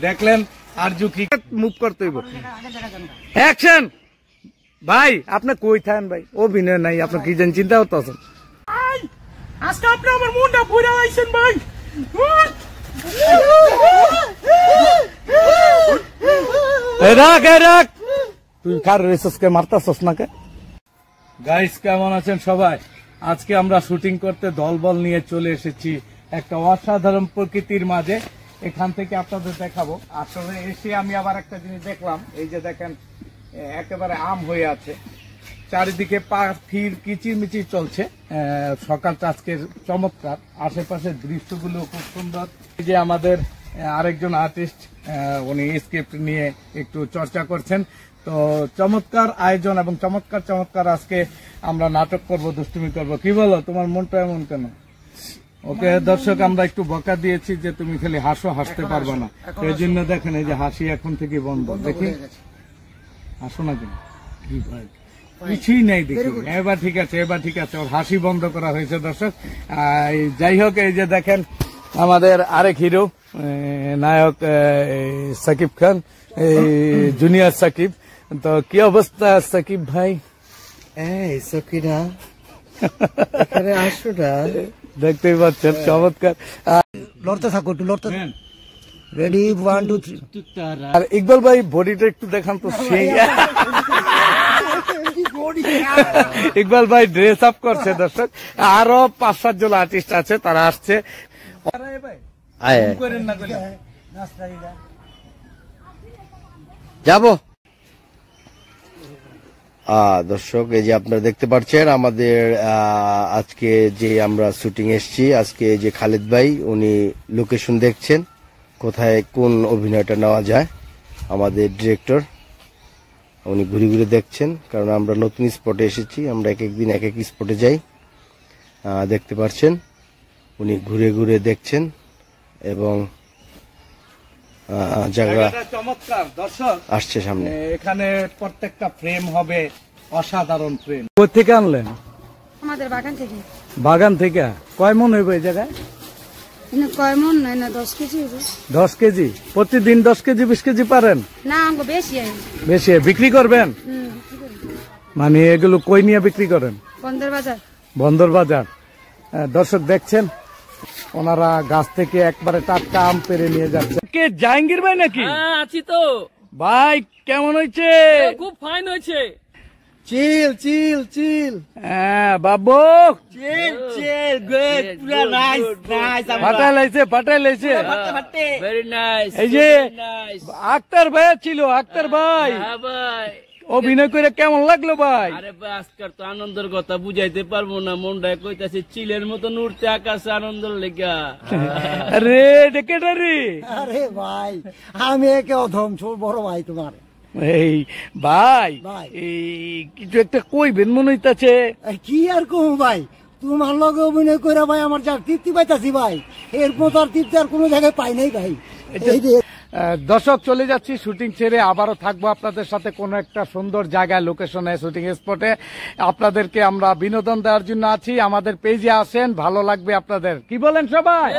দেখলেন আর কি মুভ করতে হইব। অ্যাকশন। ভাই আপনি কই থাকেন ভাই? অভিনয় নাই, আপনি কি জানেন চিন্তা করতেছেন? আজকে আপনি আমার মনটা পুরা আইছেন ভাই। রাখ তুই কার রেসকে মারতাছস না কে? গাইস কেমন আছেন সবাই? আজকে আমরা শুটিং করতে দলবল নিয়ে চলে এসেছি একটা অসাধারণ প্রকৃতির মাঝে। এখান থেকে আপনাদের দেখাবো। আসলে এসে আমি আবার একটা জিনিস দেখলাম, এই যে দেখেন একেবারে আম হয়ে আছে, চারিদিকে পাখির কিচিরমিচির চলছে। সকালটা আজকের চমৎকার, আশেপাশের দৃশ্যগুলো খুব সুন্দর। এই যে আমাদের আরেকজন আর্টিস্ট, উনি স্ক্রিপ্ট নিয়ে একটু চর্চা করছেন। তো চমৎকার আয়োজন এবং চমৎকার আজকে আমরা নাটক করব, দুষ্টুমি করব। কি বলো, তোমার মনটা এমন কেন? ওকে দর্শক, আমরা একটু বকা দিয়েছি যে তুমি খালি হাসতে পারবে না, এই জন্য দেখেন এই যে হাসি এখন থেকে বন্ধ। দেখি হাসো না কেন? কিছুই নাই দেখি। এবার ঠিক আছে, ওর হাসি বন্ধ করা হয়েছে। দর্শক যাই হোক, এই যে দেখেন আমাদের আরেক হিরো নায়ক সাকিব খান, জুনিয়র সাকিব। তো কি অবস্থা সাকিব ভাই? সকিনা আসো না, দেখতেই পাচ্ছেন চমৎকার। লড়তে থাকো, একটু লড়তে। রেডি 1 2 3। আর ইকবাল ভাই বডিটা একটু দেখান তো। সেই ইকবাল ভাই ড্রেস আপ করছে। দর্শক আরো 5-7 জন আর্টিস্ট আছে, তারা আসছে। যাবো। দর্শক এই যে আপনারা দেখতে পাচ্ছেন আমাদের আজকে যে আমরা শুটিং এসেছি, আজকে যে খালিদ ভাই উনি লোকেশন দেখছেন, কোথায় কোন অভিনয়টা নেওয়া যায়। আমাদের ডিরেক্টর উনি ঘুরে দেখছেন, কারণ আমরা নতুন স্পটে এসেছি, আমরা এক এক দিন এক এক স্পটে যাই। দেখতে পাচ্ছেন উনি ঘুরে দেখছেন এবং জায়গা চমৎকার। দর্শক আসছে সামনে, এখানে প্রত্যেকটা ফ্রেম হবে অসাধারণ ফ্রেম। কোথা থেকে আনলেন? আমাদের বাগান থেকে। বাগান থেকে? কয় মন হইব এই জায়গায়? কয় মন নাই না, 10 কেজি হবে। 10 কেজি? প্রতিদিন 10 কেজি 20 কেজি পারেন? না, আমাকে বেশি হয়। বেশি বিক্রি করবেন? মানে এগুলো কই নিয়ে বিক্রি করেন? বন্দর বাজার। দর্শক দেখছেন ওনারা গাছ থেকে একবারে টাটকা আম পেরে নিয়ে যাচ্ছে। কে জাহাঙ্গীর ভাই নাকি? আছি তো ভাই। কেমন হয়েছে? খুব ফাইন হয়েছে। চিল। হ্যাঁ বাবু, ফাটাই লাইছে। Very nice. এই যে আক্তার ভাই ছিল, আক্তার ভাই ভাই অভিনয় করে কেমন লাগলো ভাই? আরে ভাই আজকের তো আনন্দের কথা বুঝাইতে পারবো না, মনটা কইতাছে চিলের মতন উঠতে আকাশে আনন্দের লেগা। আরে ডেকেটারি। আরে ভাই আমি একে অধম ছোট বড় ভাই তোমার। এই ভাই এই কিছু একটা কইবেন মনে হইতাছে। কি আর কম ভাই, তোমার লগে অভিনয় করে ভাই আমার যা তৃপ্তি পাইতাছি ভাই, এরপর আর তৃপ্তি আর কোনো জায়গায় পাই নাই ভাই। দর্শক চলে যাচ্ছি শুটিং ছেড়ে, আবারও থাকবো আপনাদের সাথে কোনো একটা সুন্দর জায়গায়, লোকেশনে, শুটিং স্পটে। আপনাদেরকে আমরা বিনোদন দেওয়ার জন্য আছি। আমাদের পেজে আসেন, ভালো লাগবে আপনাদের। কি বলেন সবাই?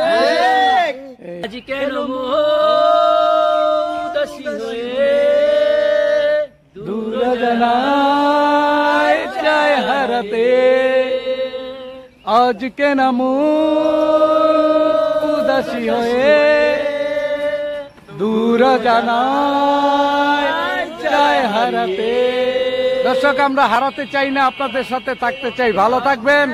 দূর জানায় চায় হারাতে, আজ কেন উদাসী হয়ে, দূর জানায় চায় হারাতে। দর্শক আমরা হারাতে চাই না, আপনাদের সাথে থাকতে চাই। ভালো থাকবেন।